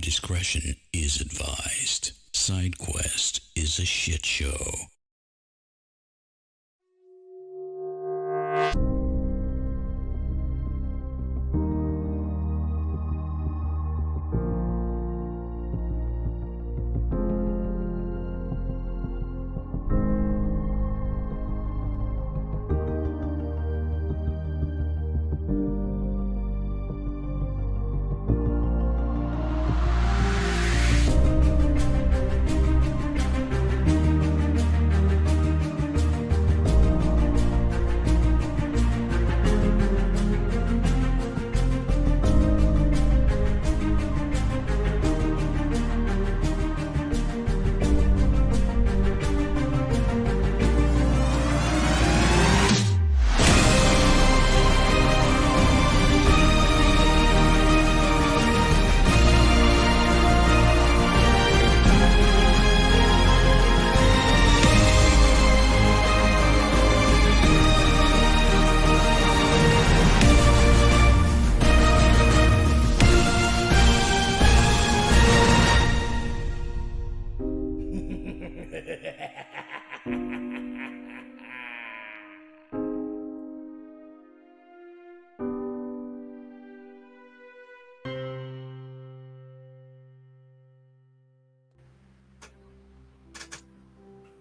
discretion is advised. Side quest is a shit show.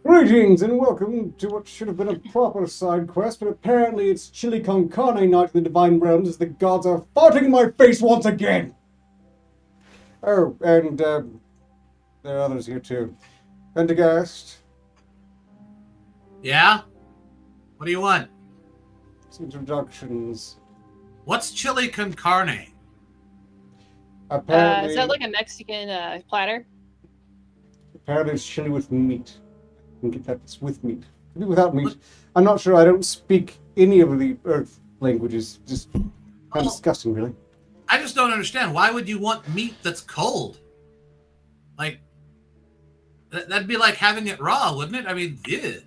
Greetings and welcome to what should have been a proper side quest, but apparently it's chili con carne night in the Divine Realms as the gods are farting in my face once again! Oh, and there are others here too. Pendergast. Yeah? What do you want? Introductions. What's chili con carne? Apparently, is that like a Mexican platter? apparently it's chili with meat. You can get that it's with meat. Maybe without meat. I'm not sure. I don't speak any of the Earth languages. Just kind of disgusting, really. I just don't understand. Why would you want meat that's cold? Like, that'd be like having it raw, wouldn't it? I mean, ew.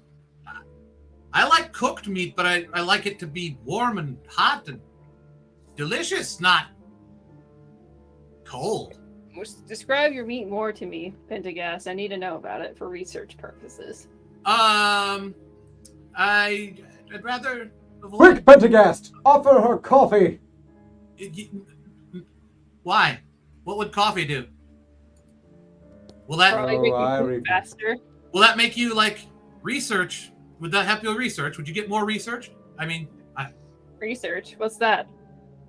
I like cooked meat, but I like it to be warm and hot and delicious, not cold. Describe your meat more to me, Pentagast. I need to know about it for research purposes. I'd rather Quick, avoid... Pentagast! Offer her coffee! Why? What would coffee do? Will that Probably make you move faster. Will that make you like research? Would that help your research? Would you get more research? I mean, Research? What's that?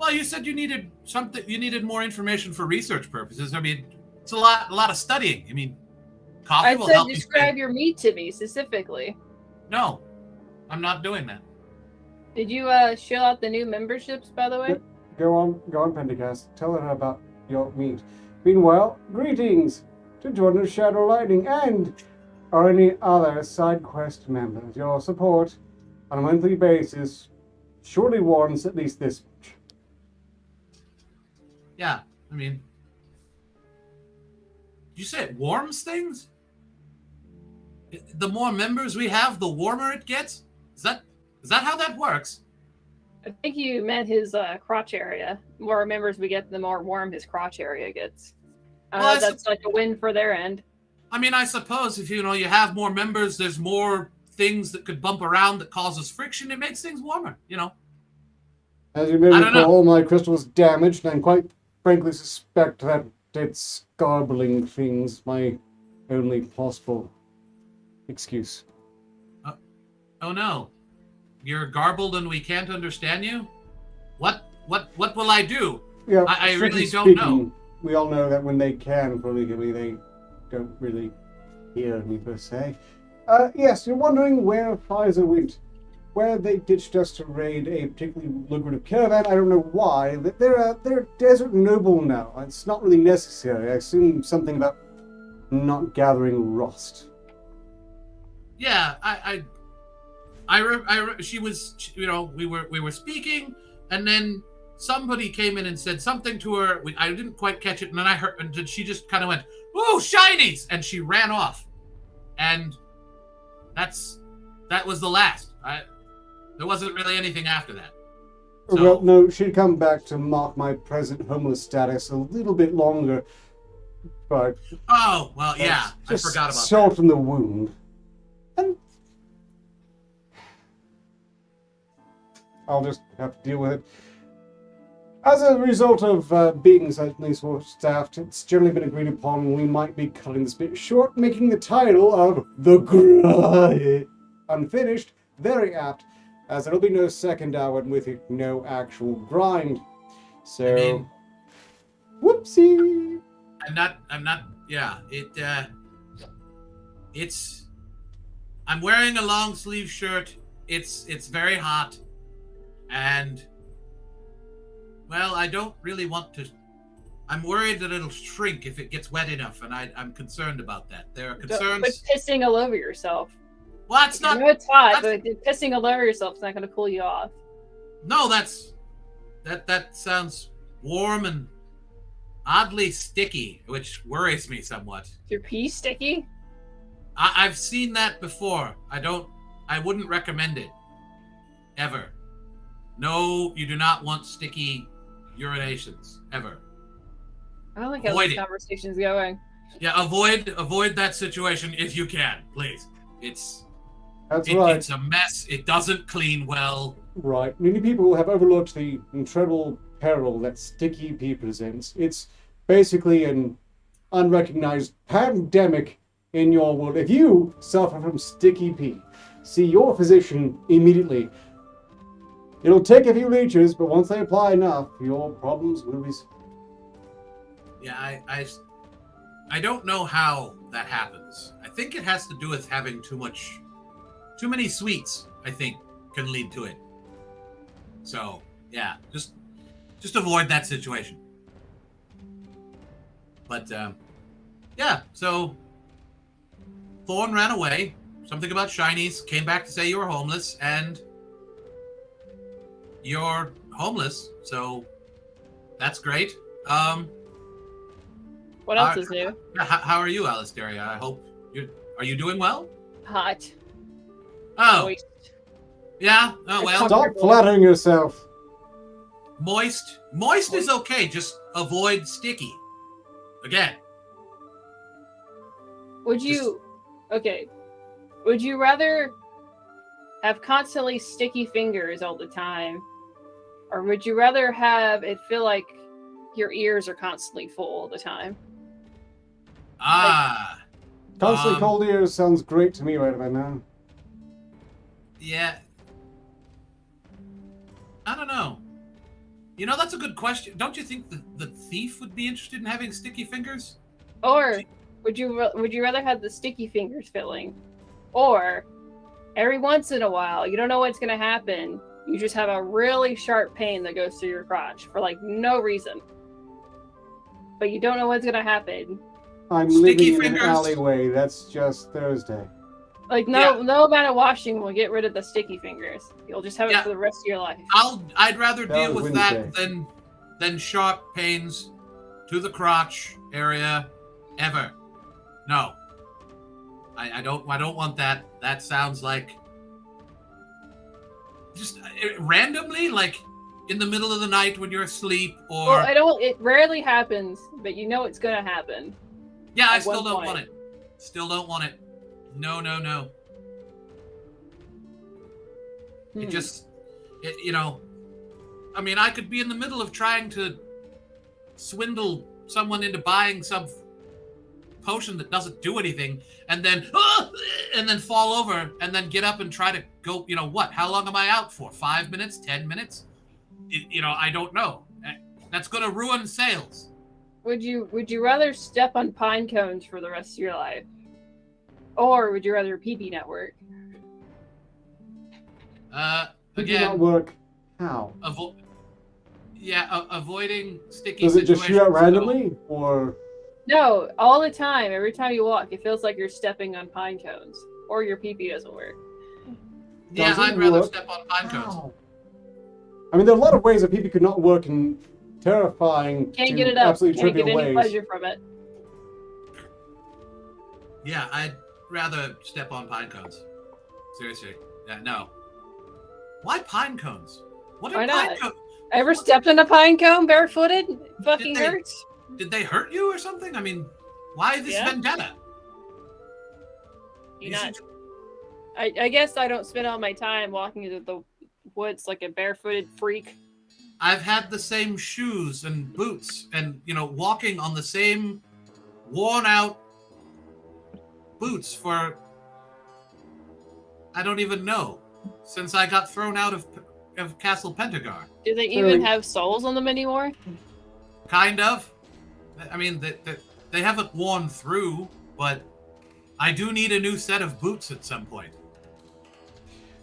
well, you said you needed something. You needed more information for research purposes. I mean, it's a lot of studying. I mean, coffee I will said help you. describe your meat to me specifically. No, I'm not doing that. Did you show out the new memberships, by the way? Go on, Pendergast. Tell her about your meat. Meanwhile, greetings to Jordan of Shadow Lightning and or any other side quest members. Your support on a monthly basis surely warrants at least this much. Yeah, I mean, you say it warms things? The more members we have, the warmer it gets? Is that how that works? I think you meant his crotch area. The more members we get, the more warm his crotch area gets. Well, that's like a win for their end. I mean, I suppose if you have more members, there's more things that could bump around that causes friction. It makes things warmer, As you may recall, my crystal was damaged, and I quite frankly suspect that it's garbling things my only possible excuse. Oh no, you're garbled and we can't understand you. What will I do? Yeah, I really strictly don't know. We all know that when they can polygamy, they don't really hear me per se. Yes, you're wondering where Pfizer went. Where they ditched us to raid a particularly lucrative caravan, I don't know why. They're a desert noble now. It's not really necessary. I assume something about not gathering rust. Yeah, she was, we were speaking, and then somebody came in and said something to her. I didn't quite catch it, and then I heard, and she just kind of went, "Oh, shinies!" and she ran off, and that was the last. There wasn't really anything after that. Well, no, she'd come back to mock my present homeless status a little bit longer. But Oh, well, yeah. I just forgot about salt in the wound. And I'll just have to deal with it. As a result of being slightly short-staffed, it's generally been agreed upon we might be cutting this bit short, making the title of The Grind unfinished very apt, as there'll be no second hour with it, no actual grind. So, I mean, whoopsie. I'm not, yeah, I'm wearing a long sleeve shirt. It's very hot. And, well, I don't really want to, I'm worried that it'll shrink if it gets wet enough, and I'm concerned about that. There are concerns. But pissing all over yourself. Well, it's not. I know it's hot, but pissing all over yourself is not going to cool you off. No, that sounds warm and oddly sticky, which worries me somewhat. Is your pee sticky? I've seen that before. I wouldn't recommend it. Ever. No, you do not want sticky urinations. Ever. I don't like how Avoid this it. conversation's going. Yeah, avoid that situation if you can, please. It's Right. It's a mess. It doesn't clean well. Right. Many people have overlooked the incredible peril that sticky pee presents. It's basically an unrecognized pandemic in your world. If you suffer from sticky pee, see your physician immediately. It'll take a few leeches, but once they apply enough, your problems will be... Yeah, I don't know how that happens. I think it has to do with having too many sweets, I think, can lead to it. So, yeah, just avoid that situation. But, yeah, so Thorn ran away, something about shinies, came back to say you were homeless, and you're homeless, so that's great. What else is new? How are you, Alistaria? I hope are you doing well? Hot. Oh, Moist. yeah. Oh well. Stop flattering yourself. Moist is okay. Just avoid sticky. Again. Would you rather have constantly sticky fingers all the time, or would you rather have it feel like your ears are constantly full all the time? Constantly cold ears sounds great to me right about now. Yeah. I don't know. You know, that's a good question. Don't you think the thief would be interested in having sticky fingers? Or would you rather have the sticky fingers feeling, or every once in a while you don't know what's gonna happen, you just have a really sharp pain that goes through your crotch for like no reason, but you don't know what's gonna happen. I'm Sticky living in fingers. an alleyway. That's just Thursday. Like no amount of washing will get rid of the sticky fingers. You'll just have it Yeah. for the rest of your life. I'd rather That deal was with Wednesday. that than sharp pains to the crotch area ever. No. I don't want that. That sounds like just randomly, like in the middle of the night when you're asleep, or Well, it rarely happens, but you know it's gonna happen. yeah, I at still one don't point. want it. Still don't want it. No. It just, you know, I mean, I could be in the middle of trying to swindle someone into buying some potion that doesn't do anything, and then fall over, and then get up and try to go, you know, what? How long am I out for? 5 minutes? 10 minutes? You know, I don't know. That's going to ruin sales. Would you rather step on pine cones for the rest of your life, or would you rather pee-pee network? Did you not Again, work? How? avoiding sticky Does it just shoot out situations, randomly, or No, all the time. Every time you walk, it feels like you're stepping on pine cones, or your pee-pee doesn't work. Yeah, does it I'd rather work? step on pine cones. How? I mean, there are a lot of ways that people could not work in terrifying, Can't to get it up. absolutely Can't get trivial any ways. pleasure from it. Yeah, I'd rather step on pine cones. Seriously. Yeah, no. Why pine cones? What are Why pine not? cones? Ever stepped on a pine cone barefooted? Fucking Did they- hurts. Did they hurt you or something? I mean, why this vendetta? You not. I guess I don't spend all my time walking into the woods like a barefooted freak. I've had the same shoes and boots and, walking on the same worn out boots for, I don't even know, since I got thrown out of Castle Pentagar. Do they even have soles on them anymore? Kind of. I mean, they haven't worn through, but I do need a new set of boots at some point.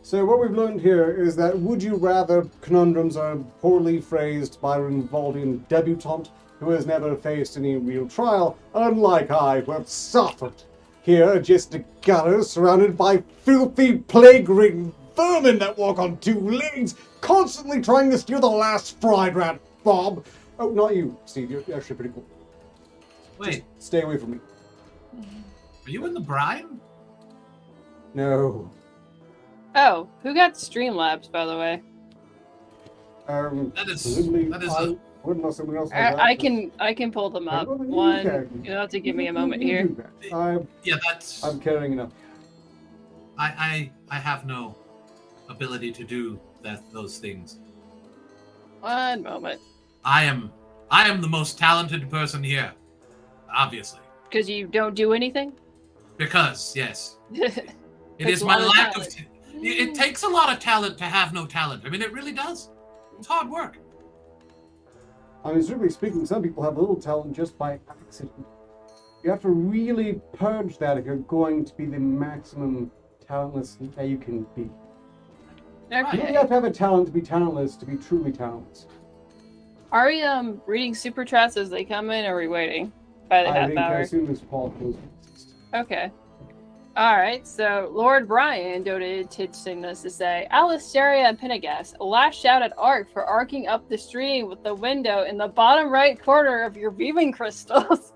So what we've learned here is that would you rather conundrums are poorly phrased by an Invaldian debutante who has never faced any real trial, unlike I, who have suffered. Here, just a gutter surrounded by filthy, plague-ridden vermin that walk on two legs, constantly trying to steal the last fried rat, Bob. Oh, not you, Steve. You're actually pretty cool. Wait. Just stay away from me. Are you in the brine? No. Oh, who got Streamlabs, by the way? That is wouldn't know someone else. I can pull them up. One, you'll have to give me a moment here. I'm carrying enough. I have no ability to do those things. One moment. I am the most talented person here, obviously. Because you don't do anything? Because, yes. It is my lack of... It takes a lot of talent to have no talent. I mean, it really does. It's hard work. I mean, strictly speaking, some people have little talent just by accident. You have to really purge that if you're going to be the maximum talentless that you can be. Okay. You have to have a talent to be talentless to be truly talentless. Are we reading super chats as they come in, or are we waiting by the half hour? As soon as Paul goes. Okay. Alright, so Lord Brian donated to sing this to say, Alistaria and Penagast, lash out at Ark for arcing up the stream with the window in the bottom right corner of your viewing crystals.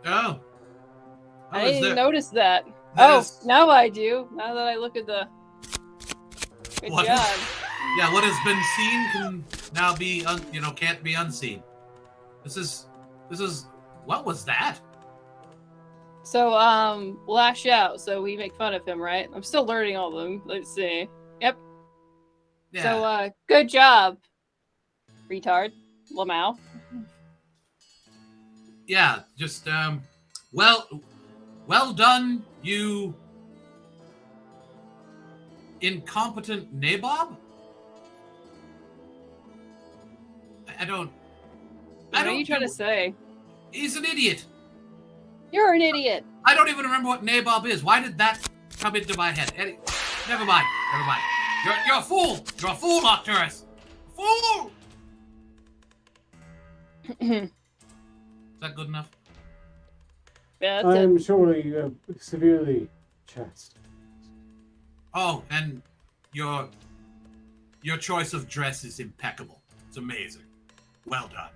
Oh. I didn't even notice that. Now I do. Now that I look at the... Good job. Yeah, what has been seen can now be, can't be unseen. This is... What was that? So, Lash Out. So we make fun of him, right? I'm still learning all of them. Let's see. Yep. Yeah. So, good job, retard. Lamau. Yeah, just, well done, you incompetent nabob? What are you trying to say? He's an idiot. You're an idiot. I don't even remember what nabob is. Why did that come into my head? Never mind. You're a fool. You're a fool, Arcturus. Fool. Is that good enough? Yeah, I'm surely severely chastised. Oh, and your choice of dress is impeccable. It's amazing. Well done.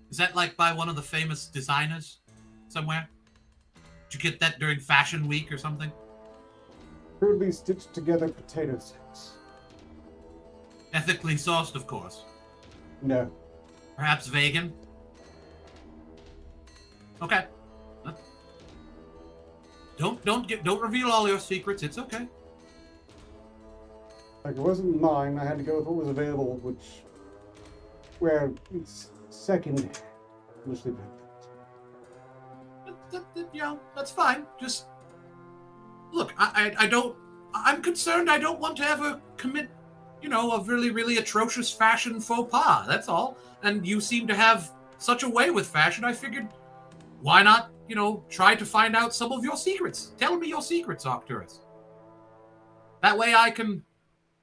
Is that like by one of the famous designers somewhere? Did you get that during Fashion Week or something? Crudely stitched together potato sacks. Ethically sourced, of course. No. Perhaps vegan? Okay. Don't reveal all your secrets. It's okay. Like, it wasn't mine. I had to go with what was available, where it's second. Let's leave it. That's fine. Just look. I'm concerned. I don't want to ever commit, a really, really atrocious fashion faux pas. That's all. And you seem to have such a way with fashion. I figured, why not, try to find out some of your secrets. Tell me your secrets, Arcturus. That way I can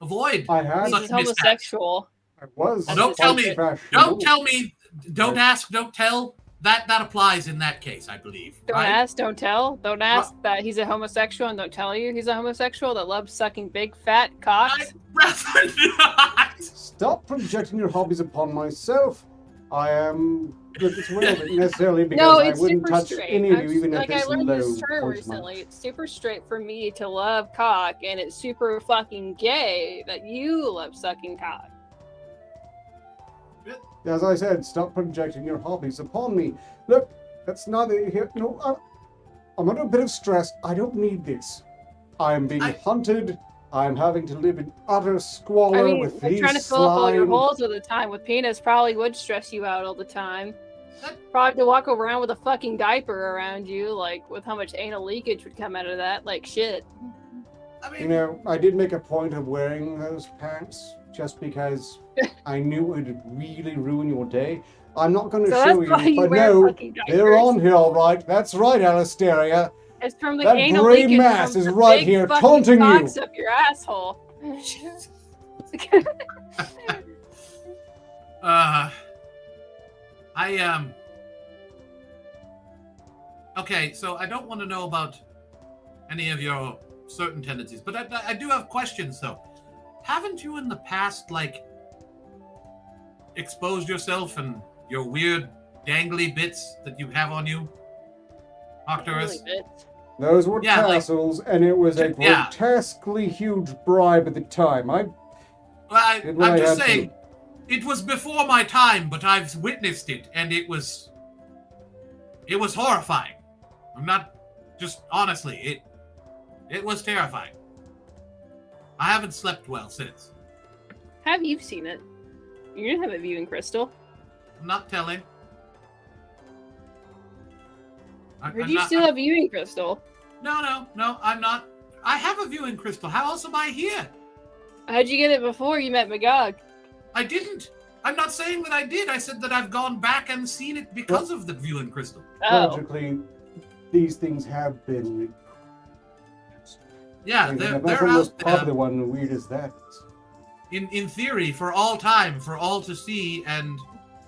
avoid such homosexual. I was. Don't tell me. Don't tell me. Don't ask. Don't tell. That applies in that case, I believe. Don't ask. Don't tell. Don't ask that he's a homosexual and don't tell you he's a homosexual that loves sucking big fat cocks. I'd rather not. Stop projecting your hobbies upon myself. I am good as well, but necessarily because I wouldn't touch any of you, even if it's low. I learned this term recently. It's super straight for me to love cock, and it's super fucking gay that you love sucking cock. As I said, stop projecting your hobbies upon me. Look, that's neither here. No, I'm under a bit of stress. I don't need this. I am being hunted. I'm having to live in utter squalor with these trying to fill up all your slime. holes all the time with penis probably would stress you out all the time. Probably to walk around with a fucking diaper around you, like with how much anal leakage would come out of that, like shit. I mean, You know, I did make a point of wearing those pants just because I knew it would really ruin your day. I'm not going to So show that's why you, you but wear no, fucking they're diapers. on here all right. That's right, Alistaria. It's from the That anal gray leakage mass from is the right big here fucking taunting you. cocks up your asshole. Okay, so I don't want to know about any of your certain tendencies, but I do have questions though. Haven't you in the past, like, exposed yourself and your weird dangly bits that you have on you, Arcturus? Those were Yeah, like- tassels, and it was a Yeah. grotesquely huge bribe at the time. Well, Did what I'm I just had to. saying, it was before my time, but I've witnessed it, and it was horrifying. I'm not just honestly, it was terrifying. I haven't slept well since. Have you seen it? You didn't have a viewing crystal. I'm not telling. Or do you still have a viewing crystal? No, I'm not. I have a viewing crystal. How else am I here? How'd you get it before you met Magog? I didn't. I'm not saying that I did. I said that I've gone back and seen it because of the viewing crystal. Oh, Logically, these things have been. Yeah, I mean, they're that's the most out there. popular one. Weird as that is. In theory, for all time, for all to see and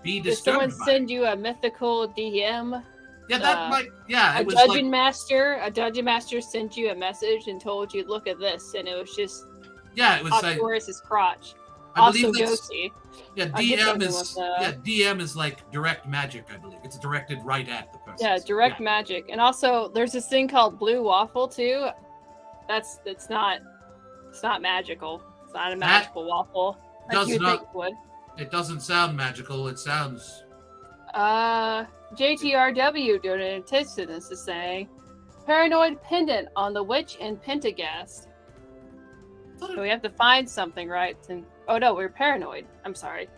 be did disturbed someone by. send you a mythical DM? Yeah, that might. Yeah, A it was dungeon like. master sent you a message and told you, "Look at this," and it was just Yeah, it was like. Arcturus's crotch. I Also, believe that's. ghosty. Yeah, I'll get DM something is. with, Yeah, DM is like direct magic. I believe it's directed right at the person. Yeah, direct magic. And also, there's this thing called blue waffle too. It's not magical. It's not a magical waffle. Like does you would not- think it would. It doesn't sound magical. It sounds. JTRW donated tips to this is saying, Paranoid Pendant on the Witch and Pentagast. So we have to find something, right? Oh no, we're paranoid. I'm sorry.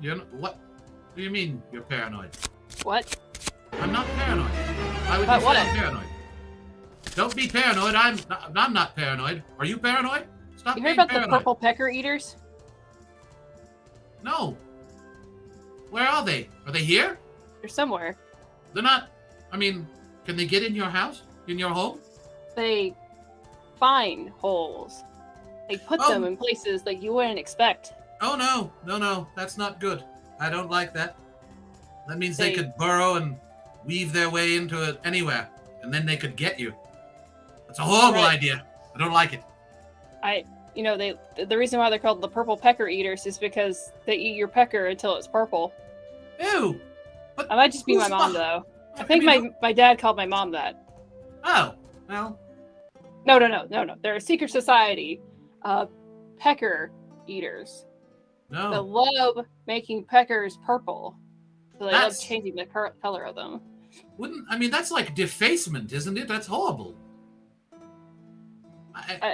What? What do you mean you're paranoid? What? I'm not paranoid. Why would But you what say I'm paranoid? Don't be paranoid. I'm not paranoid. Are you paranoid? Stop You being heard about paranoid. the purple pecker eaters? No. Where are they? Are they here? They're somewhere. They're not. I mean, can they get in your house? In your home? They find holes. They put them in places that you wouldn't expect. Oh no. That's not good. I don't like that. That means they could burrow and weave their way into it anywhere, and then they could get you. That's a horrible idea. I don't like it. The reason why they're called the purple pecker eaters is because they eat your pecker until it's purple. Ew. But That might just be my who's mom, bu- though. I I think mean, my dad called my mom that. Oh, well. No. They're a secret society of pecker eaters. They No. love making peckers purple. So they love That's- changing the color of them. That's like defacement, isn't it? That's horrible.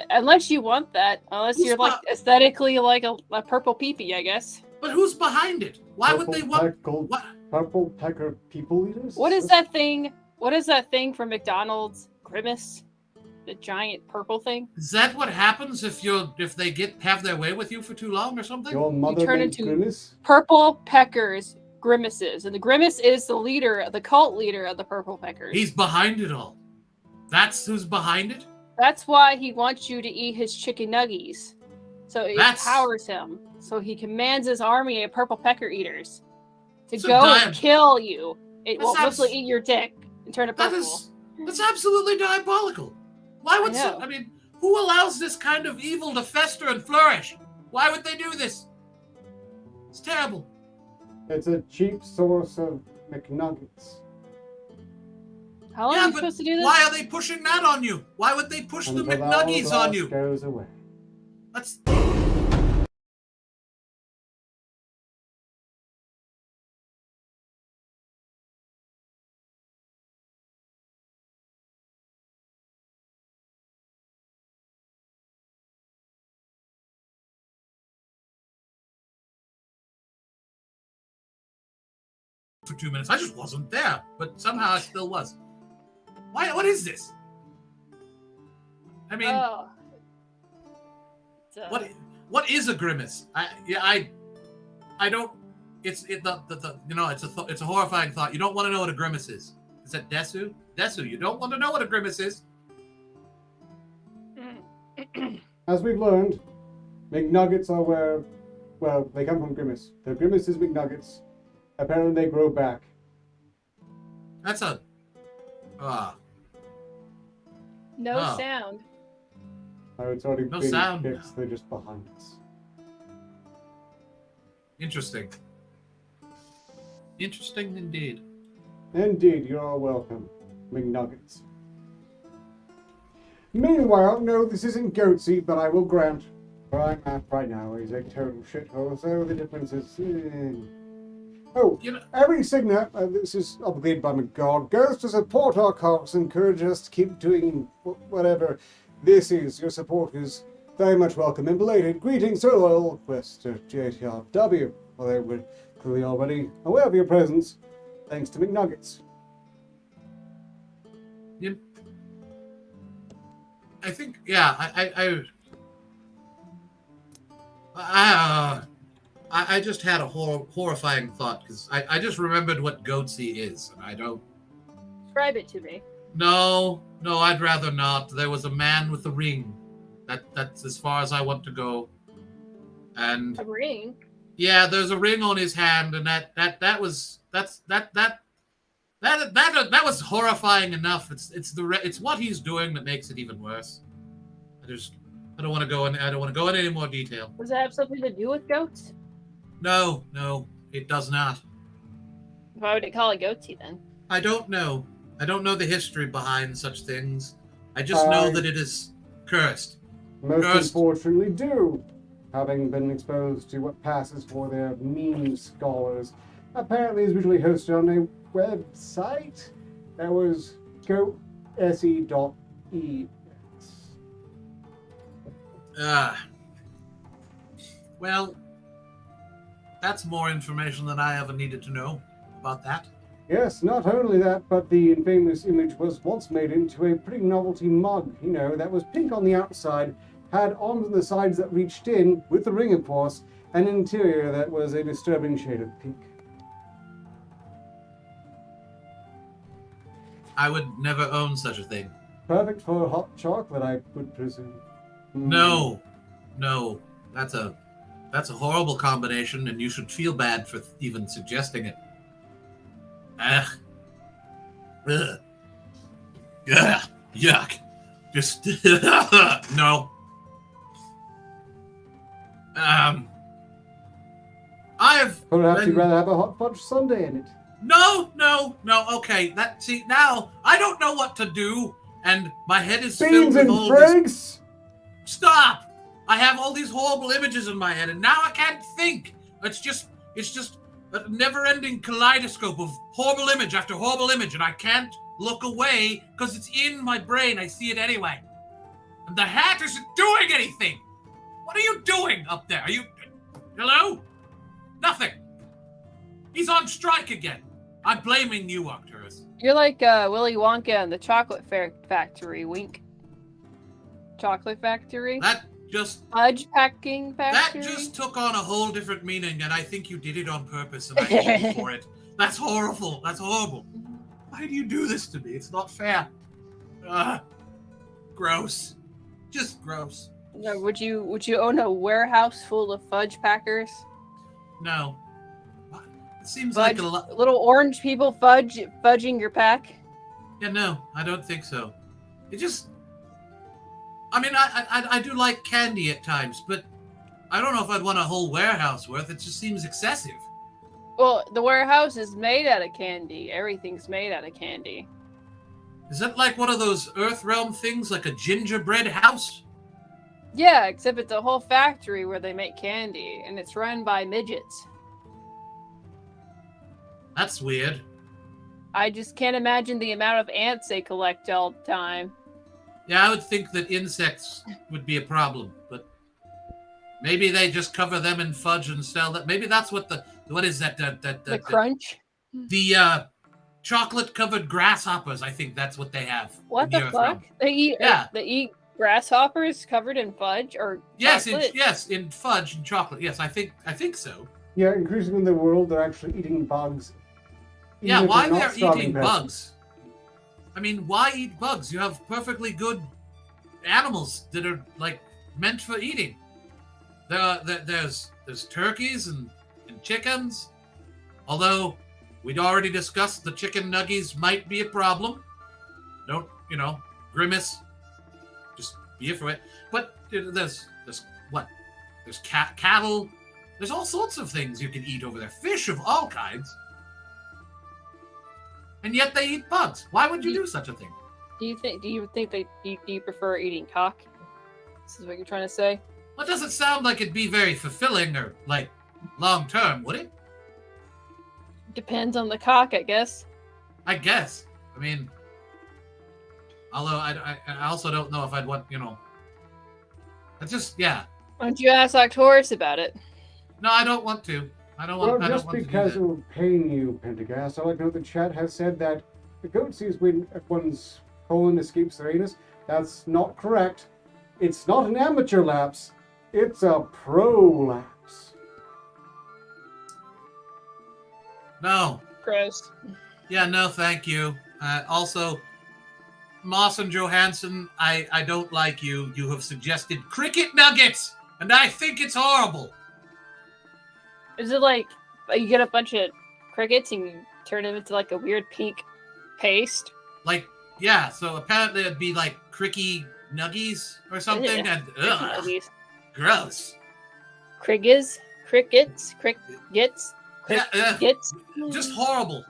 Unless you want that. Unless Who's you're like aesthetically like a purple peepee, I guess. But who's behind it? Why would they want? What? Purple pecker people eaters? What is that thing? What is that thing from McDonald's? Grimace? The giant purple thing? Is that what happens if they have their way with you for too long or something? Your mother turn made into- grimace? Purple peckers, grimaces. And the grimace is the leader, the cult leader of the purple peckers. He's behind it all. That's who's behind it? That's why he wants you to eat his chicken nuggies. So it That's- empowers him. So he commands his army of purple pecker eaters to So go Diane- and kill you. It will That's mostly eat your dick and turn it purple. That's absolutely diabolical. Why would I know. who allows this kind of evil to fester and flourish? Why would they do this? It's terrible. It's a cheap source of McNuggets. How long are you supposed to do this? Why are they pushing that on you? Why would they push the Until McNuggies on hourglass you? goes away. That's for 2 minutes. I just wasn't there, but somehow I still was. Why? What is this? I mean, what is a grimace? I don't. It's a horrifying thought. You don't want to know what a grimace is. Is that Desu? Desu, you don't want to know what a grimace is. As we've learned, McNuggets are well, they come from Grimace. The Grimace is McNuggets. Apparently they grow back. That's a... No sound. Oh, it's already No been sound. fixed. They're just behind us. Interesting. Interesting indeed. Indeed, you're all welcome, McNuggets. Meanwhile, no, this isn't Goatsy, but I will grant where I'm at right now is a total shithole, so the difference is... Oh, every Signet, this is obligated by McGod, goes to support our cause, encourage us to keep doing whatever this is. Your support is very much welcome and belated. Greetings, Sir Loyal Quest to JTRW, although we're clearly already aware of your presence, thanks to McNuggets. Yep. I think, yeah, I just had a horrifying thought because I just remembered what Goatsy is, and I don't. Describe it to me. No, I'd rather not. There was a man with a ring. That's as far as I want to go. And a ring. Yeah, there's a ring on his hand, and that was horrifying enough. It's what he's doing that makes it even worse. I don't want to go in any more detail. Does that have something to do with goats? No, it does not. Why would it call it Goatsy then? I don't know. I don't know the history behind such things. I just know that it is cursed. Most unfortunately do, having been exposed to what passes for their meme scholars. Apparently is usually hosted on a website that was goatse.e. Well, that's more information than I ever needed to know about that. Yes, not only that, but the infamous image was once made into a pretty novelty mug, that was pink on the outside, had arms on the sides that reached in, with the ring of course, and an interior that was a disturbing shade of pink. I would never own such a thing. Perfect for hot chocolate, I would presume. No. That's a horrible combination, and you should feel bad for even suggesting it. Ugh. Yuck. Just no. Perhaps you'd rather have a hot fudge sundae in it. No. Okay, now I don't know what to do, and my head is filled with all this. Stop! I have all these horrible images in my head, and now I can't think. It's just a never-ending kaleidoscope of horrible image after horrible image, and I can't look away because it's in my brain. I see it anyway. And the hat isn't doing anything. What are you doing up there? Are you... Hello? Nothing. He's on strike again. I'm blaming you, Arcturus. You're like Willy Wonka and the Chocolate Factory, wink. Chocolate Factory? Fudge packing factory? That just took on a whole different meaning, and I think you did it on purpose, and I hate you for it. That's horrible. That's horrible. Why do you do this to me? It's not fair. Gross. Just gross. No, would you own a warehouse full of fudge packers? No. It seems like a lot. Little orange people fudging your pack? Yeah, no, I don't think so. It just... I mean, I do like candy at times, but I don't know if I'd want a whole warehouse worth. It just seems excessive. Well, the warehouse is made out of candy. Everything's made out of candy. Is that like one of those Earthrealm things, like a gingerbread house? Yeah, except it's a whole factory where they make candy, and it's run by midgets. That's weird. I just can't imagine the amount of ants they collect all the time. Yeah, I would think that insects would be a problem, but maybe they just cover them in fudge and sell that. Maybe that's what is that? The crunch? The chocolate-covered grasshoppers, I think that's what they have. What in the Earth fuck? realm. They eat grasshoppers covered in fudge or Yes, chocolate? in fudge and chocolate. Yes, I think so. Yeah, increasingly in the world, they're actually eating bugs. Yeah, Even if why not they're starving eating pests. bugs? I mean, why eat bugs? You have perfectly good animals that are like meant for eating. There's turkeys and chickens. Although we'd already discussed the chicken nuggies might be a problem. Don't grimace. Just be here for it. But there's what? There's cattle. There's all sorts of things you can eat over there. Fish of all kinds. And yet they eat bugs. Why would you do such a thing? Do you think do you prefer eating cock? This is what you're trying to say? Well, it doesn't sound like it'd be very fulfilling or like long term, would it? Depends on the cock, I guess. I guess. I mean, although I also don't know if I'd want, It's just, yeah. Why don't you ask Octorus about it? No, I don't want to. I don't Well, want. just because it will pain you, Pendergast, I'd like to know the chat has said that the goat sees when one's colon escapes their anus. That's not correct. It's not an amateur lapse. It's a prolapse. No. Gross. Yeah, no, thank you. Also, Moss and Johansson, I don't like you. You have suggested cricket nuggets, and I think it's horrible. Is it like you get a bunch of crickets and you turn them into like a weird pink paste? Like, yeah, so apparently it'd be like cricky nuggies or something. Yeah, And nuggies. gross. Crickets. Yeah, Gets. just horrible.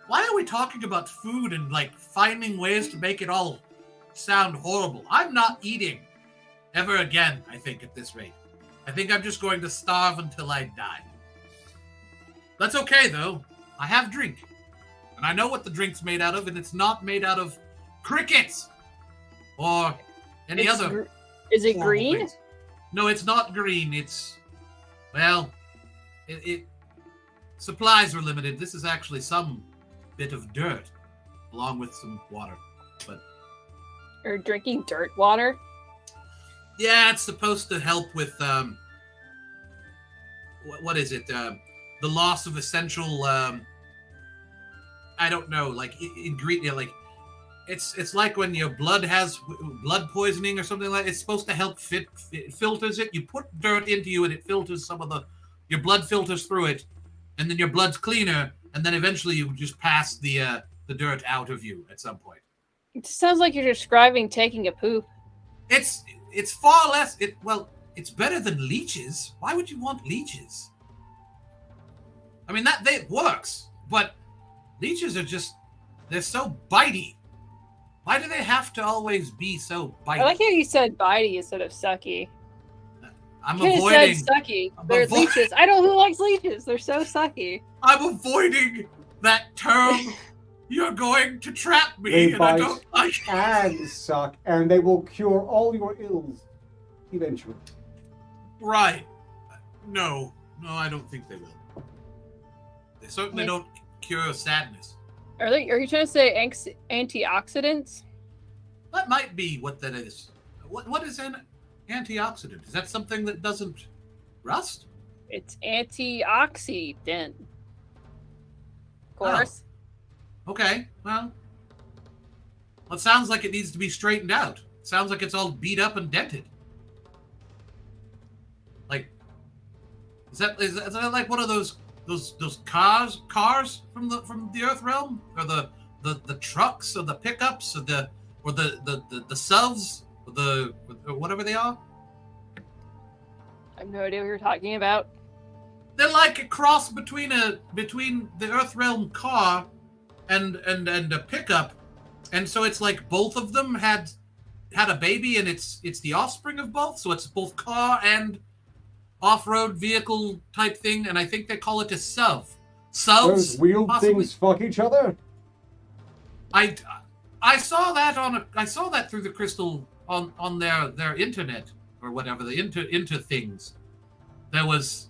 Why are we talking about food and like finding ways to make it all sound horrible? I'm not eating ever again, I think, at this rate. I think I'm just going to starve until I die. That's okay, though. I have drink. And I know what the drink's made out of, and it's not made out of crickets or any other. Is it horrible green? things. No, it's not green. It's, well, it supplies were limited. This is actually some bit of dirt along with some water. But Or drinking dirt water? yeah, it's supposed to help with what is it? The loss of essential I don't know, like ingredient. Like it's like when your blood has blood poisoning or something like that. It's supposed to help it filters it. You put dirt into you and it filters your blood filters through it, and then your blood's cleaner, and then eventually you just pass the dirt out of you at some point. It sounds like you're describing taking a poop. It's far less. It's better than leeches. Why would you want leeches? I mean, that works, but leeches are they're so bitey. Why do they have to always be so bitey? I like how you said bitey instead of sucky. I'm You avoiding. said sucky. They're leeches. I know who likes leeches. They're so sucky. I'm avoiding that term. You're going to trap me, They and bite I don't like it. and suck, and they will cure all your ills eventually. Right. No, I don't think they will. They certainly don't cure sadness. Are you trying to say antioxidants? That might be what that is. What is an antioxidant? Is that something that doesn't rust? It's antioxidant. Of course. Okay, well, it sounds like it needs to be straightened out. It sounds like it's all beat up and dented. Like, is that like one of those cars from the Earth realm, or the trucks, or the pickups, or the SUVs, or whatever they are? I have no idea what you're talking about. They're like a cross between the Earth realm car and a pickup, and so it's like both of them had a baby, and it's the offspring of both, so it's both car and off-road vehicle type thing, and I think they call it a SUV. SUVs, Those wheeled possibly. things fuck each other? I saw that through the crystal on their internet or whatever, the into things. There was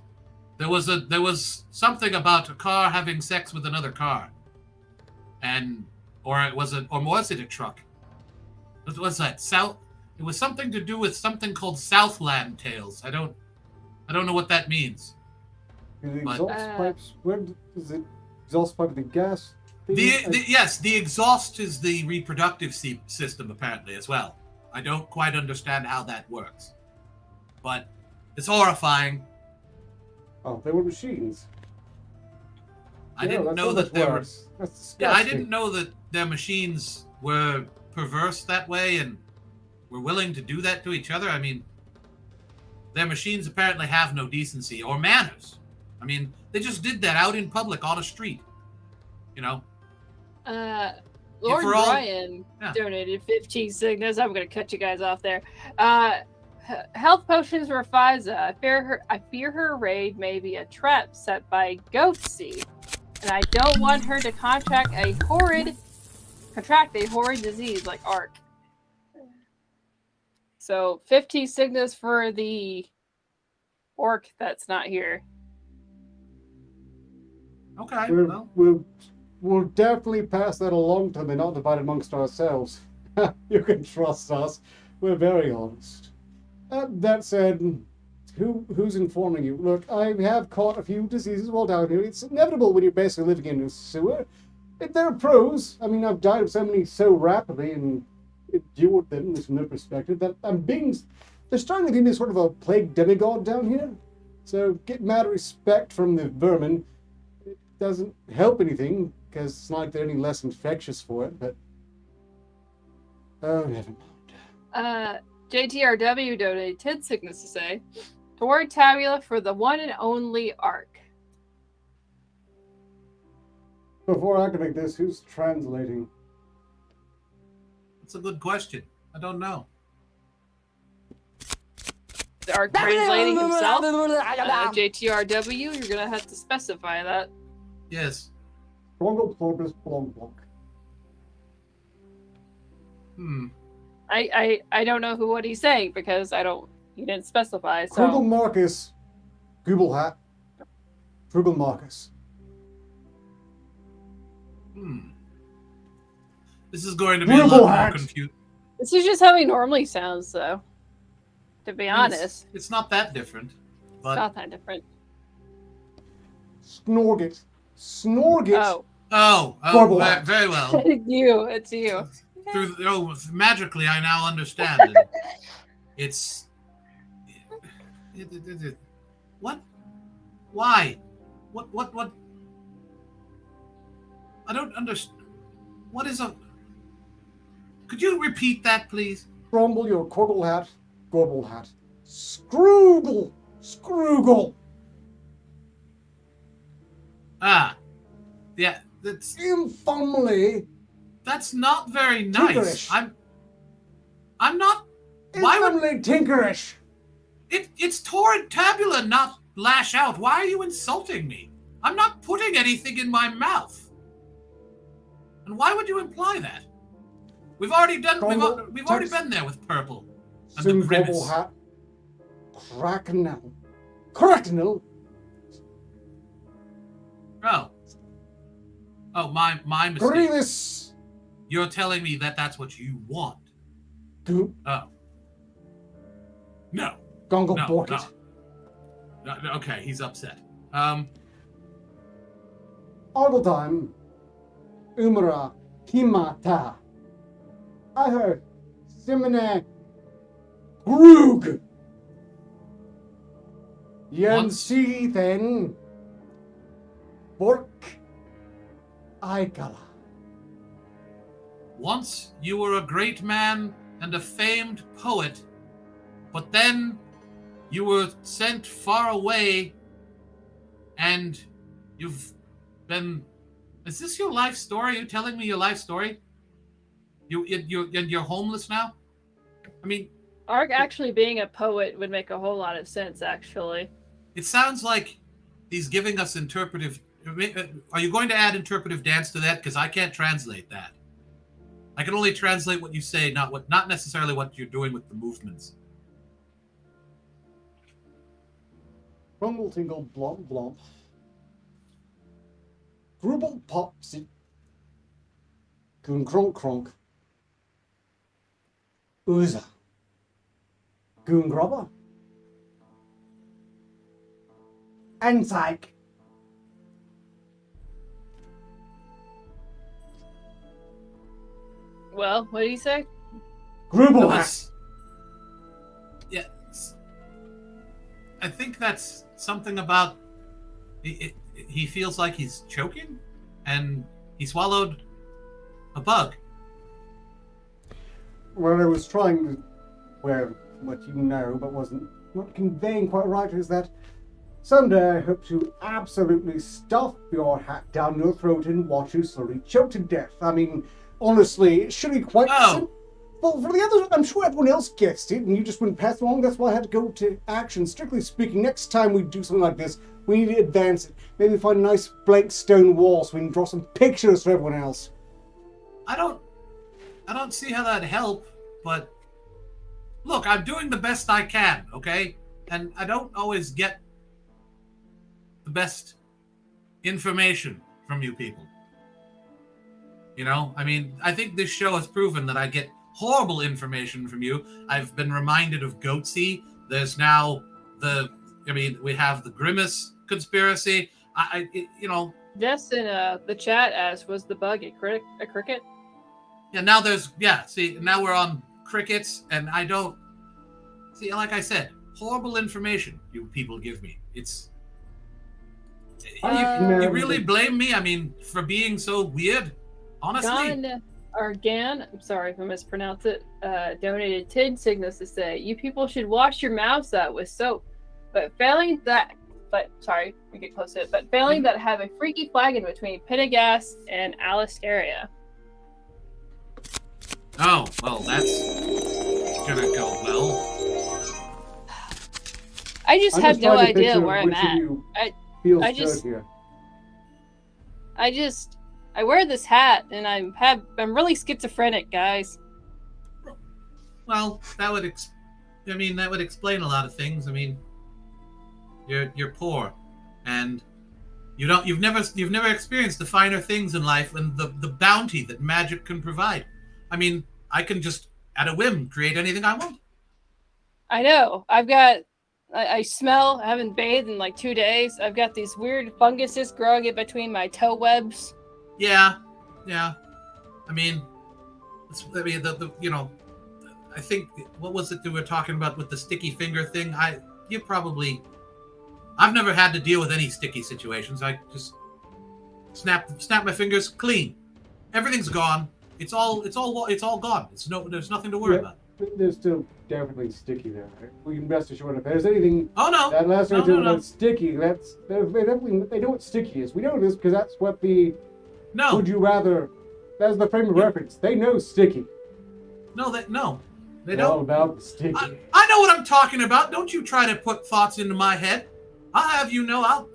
There was something about a car having sex with another car, or was it a truck? What was that? It was something to do with something called Southland Tales. I don't know what that means. The exhaust pipes. Where is it? Exhaust pipe? The gas. Yes, the exhaust is the reproductive system apparently as well. I don't quite understand how that works, but it's horrifying. Oh, they were machines. I didn't know that they were. That's Yeah, I didn't know that their machines were perverse that way and were willing to do that to each other. I mean, their machines apparently have no decency or manners. I mean, they just did that out in public on a street. You know. Lord Brian donated 15 signals. I'm going to cut you guys off there. Health potions for Fiza. I fear her raid may be a trap set by Ghosty, and I don't want her to contract a horrid disease like Ark. So 50 signals for the orc that's not here. Okay. We'll definitely pass that along to them and not divide amongst ourselves. You can trust us. We're very honest. That said, who's informing you? Look, I have caught a few diseases while down here. It's inevitable when you're basically living in a sewer. There are pros. I mean, I've died of so many so rapidly and endured them, at least from their perspective, that they're starting to give me sort of a plague demigod down here. So get mad respect from the vermin. It doesn't help anything, because it's not like they're any less infectious for it, but... Oh, never mind. JTRW donated 10 signals to say, Torrid Tabula for the one and only Ark. Before I can make this, who's translating? That's a good question. I don't know. The Ark translating himself? JTRW, you're going to have to specify that. Yes. Blongo Plobus Blongblock. I don't know what he's saying because he didn't specify. So Krugel Marcus, Google hat. Krugel Marcus. This is going to be a little more confusing. This is just how he normally sounds, though. To be honest, it's not that different. But... It's not that different. Snorgit. Oh, very well. It's you. Magically, I now understand. It's what? Why? What? I don't understand. What is a? Could you repeat that, please? Grumble your Korgle hat, Gorble hat. Scroogle. Ah, yeah. That's infamily. That's not very nice. Tinkerish. I'm not. Infamily tinkerish. It's Torrid Tabula, not Lash Out. Why are you insulting me? I'm not putting anything in my mouth. And why would you imply that? We've already been there with purple. And the grimace. Hat. Cracknell. Oh, my mistake. Grievous. You're telling me that that's what you want. Goop. Oh. No. Gongo no, Borkit. No. Okay, he's upset. Time. Umara. Himata. I heard. Simone. Grug. Yansi then. Bork. Aikala. Once you were a great man and a famed poet, but then you were sent far away and you've been... Is this your life story? Are you telling me your life story? You're homeless now? I mean... Ark actually being a poet would make a whole lot of sense, actually. It sounds like he's giving us interpretive... Are you going to add interpretive dance to that? Because I can't translate that. I can only translate what you say, not necessarily what you're doing with the movements. Crumble, tingle, blomp, blomp. Grubble, pop, sit. Goon, cronk, cronk. Ooza. Goon, grubber. And psych. Well, what did he say? Grubble That hat. was- Yeah. I think that's something about he feels like he's choking, and he swallowed a bug. Well, I was trying to, well, what you know, but wasn't not conveying quite right is that someday I hope to absolutely stuff your hat down your throat and watch you slowly choke to death. I mean, honestly, it should be quite simple. Well, for the others, I'm sure everyone else gets it, and you just wouldn't pass along. That's why I had to go to action. Strictly speaking, next time we do something like this, we need to advance it. Maybe find a nice blank stone wall so we can draw some pictures for everyone else. I don't see how that'd help, but look, I'm doing the best I can, okay? And I don't always get the best information from you people. You know, I mean, I think this show has proven that I get horrible information from you. I've been reminded of Goatsy. There's now we have the Grimace conspiracy. Jess in the chat asked, was the bug a cricket? Yeah, now we're on crickets, and I don't see, like I said, horrible information you people give me. It's you really blame me? I mean, for being so weird? Honestly? Gan, I'm sorry if I mispronounced it, donated 10 signals to say, you people should wash your mouths out with soap. Failing that have a freaky flagon between Pendergast and Alistaria. Oh, well, that's gonna go well. I just have no idea where I'm at. I wear this hat and I'm really schizophrenic, guys. Well, that would explain a lot of things. I mean, you're poor, and you've never experienced the finer things in life and the bounty that magic can provide. I mean, I can just at a whim create anything I want. I know. I smell. I haven't bathed in like 2 days. I've got these weird funguses growing in between my toe webs. Yeah. I mean, I think, what was it that we were talking about with the sticky finger thing? I've never had to deal with any sticky situations. I just snap my fingers, clean. Everything's gone. It's all gone. There's nothing to worry about. There's still definitely sticky there. Right? We can rest assured if there's anything. Oh no! That last time No. that's sticky. They know what sticky is. We know this because that's what the. No. Would you rather? That's the frame of reference. They know sticky. No, they don't. All about the sticky. I know what I'm talking about. Don't you try to put thoughts into my head. I'll have you know.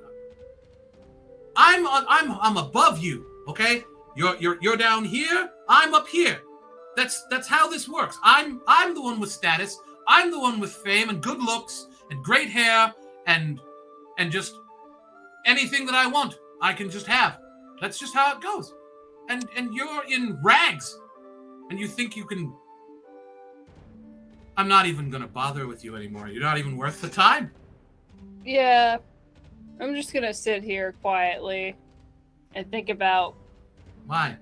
I'm above you. Okay. You're down here. I'm up here. That's how this works. I'm the one with status. I'm the one with fame and good looks and great hair and just anything that I want, I can just have. That's just how it goes. And you're in rags, and you think you can. I'm not even gonna bother with you anymore. You're not even worth the time. Yeah, I'm just gonna sit here quietly and think about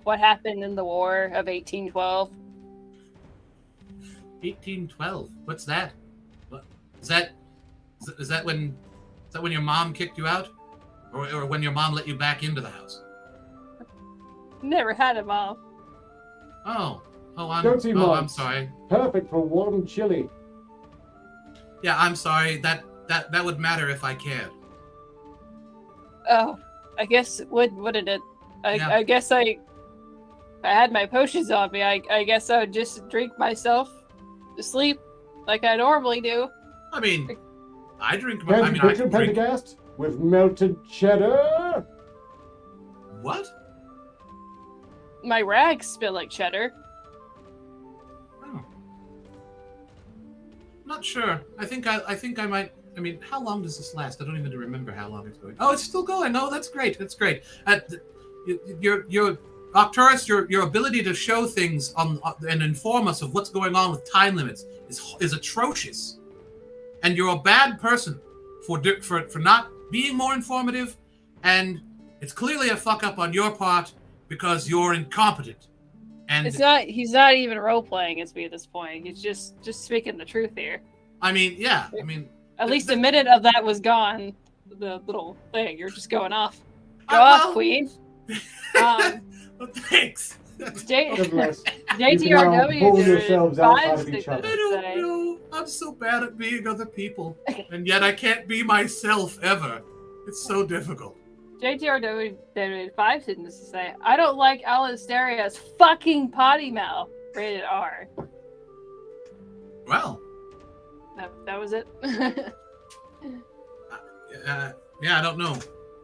what happened in the War of 1812. 1812. What's that? What is that? Is that when your mom kicked you out, or when your mom let you back into the house? Never had a mom. I'm sorry. Perfect for warm chili. Yeah, I'm sorry. That would matter if I cared. Oh, I guess what did it? I guess I had my potions on me. I guess I would just drink myself to sleep like I normally do. I mean, I drink. Pendergast with melted cheddar. What? My rags smell like cheddar. Oh. Not sure. I think I might I mean, how long does this last? I don't even remember how long it's going. Oh, it's still going. Oh, that's great. That's great. Your Arcturus, your ability to show things and inform us of what's going on with time limits is atrocious. And you're a bad person for not being more informative, and it's clearly a fuck up on your part because you're incompetent. And he's not even role playing at me at this point. He's just speaking the truth here. I mean, yeah. I mean, at least a minute of that was gone. The little thing, you're just going off. Go off, Queen. Well, thanks. JTRW pull did yourselves outside of each I other. don't know. I'm so bad at being other people, and yet I can't be myself ever. It's so difficult. JTRW did 5 sentences to say, I don't like Alistaria's fucking potty mouth. Rated R. Well. That was it. Yeah, I don't know.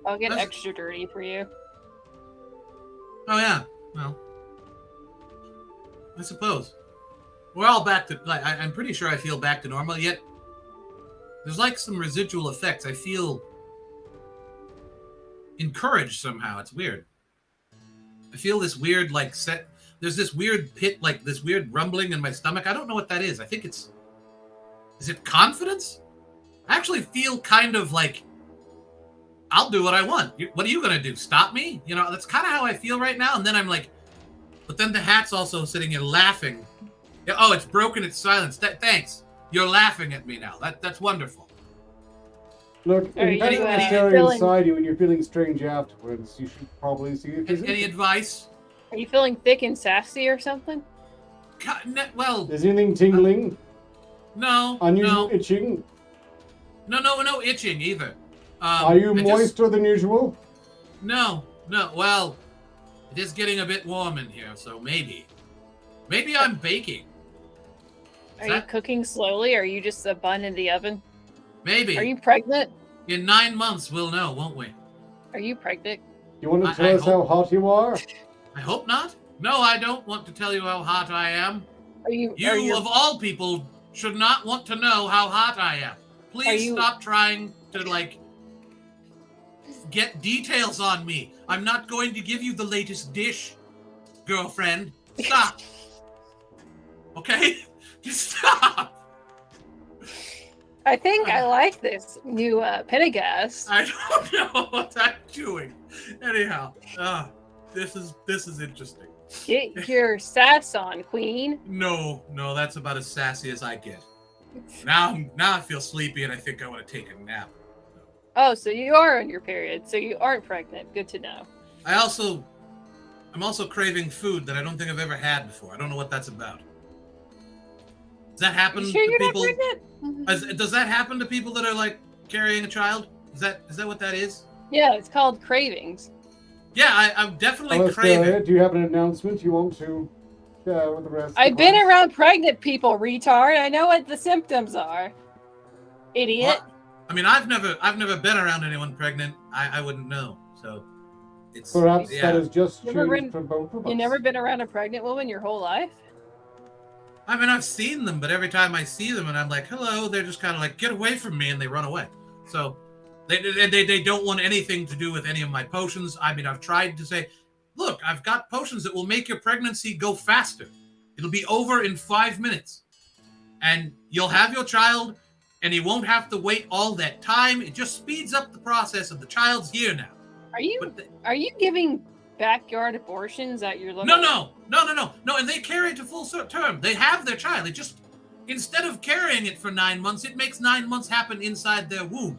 I'll get extra dirty for you. Oh yeah, well, I suppose we're all back to. Like, I'm pretty sure I feel back to normal. Yet there's like some residual effects. I feel encouraged somehow. It's weird. I feel this weird There's this weird pit, like this weird rumbling in my stomach. I don't know what that is. I think it's. Is it confidence? I actually feel kind of like. I'll do what I want. What are you going to do? Stop me? You know, that's kind of how I feel right now. And then I'm like, but then the hat's also sitting here laughing. Yeah, oh, it's broken its silence. Thanks. You're laughing at me now. That's wonderful. Look, if that's necessary inside you and you're feeling strange afterwards, you should probably see a physician. Any advice? Are you feeling thick and sassy or something? Well... Is anything tingling? No. Unusual itching? No itching either. Are you moister than usual? No. Well, it is getting a bit warm in here, so maybe. Maybe I'm baking. Are you cooking slowly, or are you just a bun in the oven? Maybe. Are you pregnant? In 9 months, we'll know, won't we? Are you pregnant? You want to tell us how hot you are? I hope not. No, I don't want to tell you how hot I am. You of all people, should not want to know how hot I am. Please stop trying to, get details on me. I'm not going to give you the latest dish, girlfriend. Stop. Okay? Just stop. I think I like this new Pendergast. I don't know what I'm doing. Anyhow, this is interesting. Get your sass on, Queen. No, that's about as sassy as I get. Now I feel sleepy and I think I want to take a nap. Oh, so you are on your period, so you aren't pregnant. Good to know. I'm also craving food that I don't think I've ever had before. I don't know what that's about. Does that happen to people? Does that happen to people that are carrying a child? Is that what that is? Yeah, it's called cravings. Yeah, I'm definitely craving. Do you have an announcement you want to share with the rest? I've been around pregnant people, retard. I know what the symptoms are. Idiot. What? I mean, I've never been around anyone pregnant. I wouldn't know. So it's perhaps that is just true for both of us. You never been around a pregnant woman your whole life? I mean, I've seen them, but every time I see them and I'm like, hello, they're just kind of like, get away from me, and they run away. So they don't want anything to do with any of my potions. I mean, I've tried to say, look, I've got potions that will make your pregnancy go faster. It'll be over in 5 minutes. And you'll have your child, and you won't have to wait all that time. It just speeds up the process of the child's here now. Are you giving backyard abortions at your little... No, and they carry it to full term. They have their child. It just, instead of carrying it for 9 months, it makes 9 months happen inside their womb.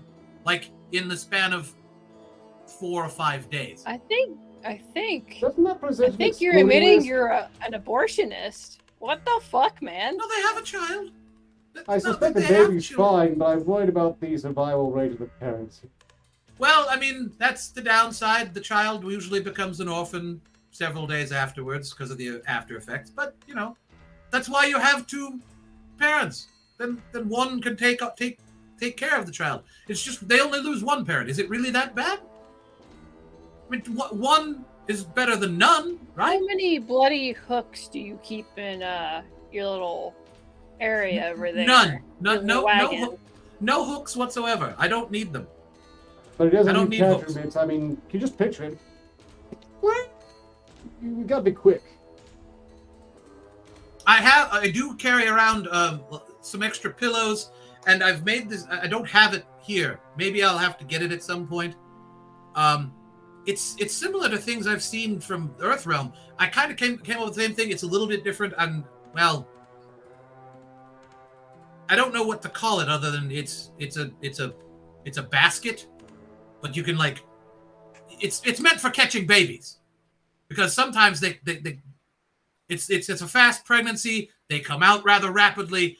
In the span of 4 or 5 days. I think Doesn't that present you're admitting you're an abortionist. What the fuck, man? No, they have a child. I suspect the baby's fine, but I'm worried about the survival rate of the parents. Well, I mean, that's the downside. The child usually becomes an orphan several days afterwards because of the after effects. But, that's why you have 2 parents. Then one can take care of the child. It's just they only lose 1 parent. Is it really that bad? I mean, one is better than none, right? How many bloody hooks do you keep in your little area over there? None. No hooks whatsoever. I don't need them. But it I doesn't don't need need character hooks. bits. I mean, can you just picture it? What? You gotta be quick. I do carry around some extra pillows, and I've made this. I don't have it here. Maybe I'll have to get it at some point. It's similar to things I've seen from Earthrealm. I kind of came up with the same thing. It's a little bit different, and well, I don't know what to call it other than it's a basket, but you can like, it's meant for catching babies, because sometimes it's a fast pregnancy. They come out rather rapidly.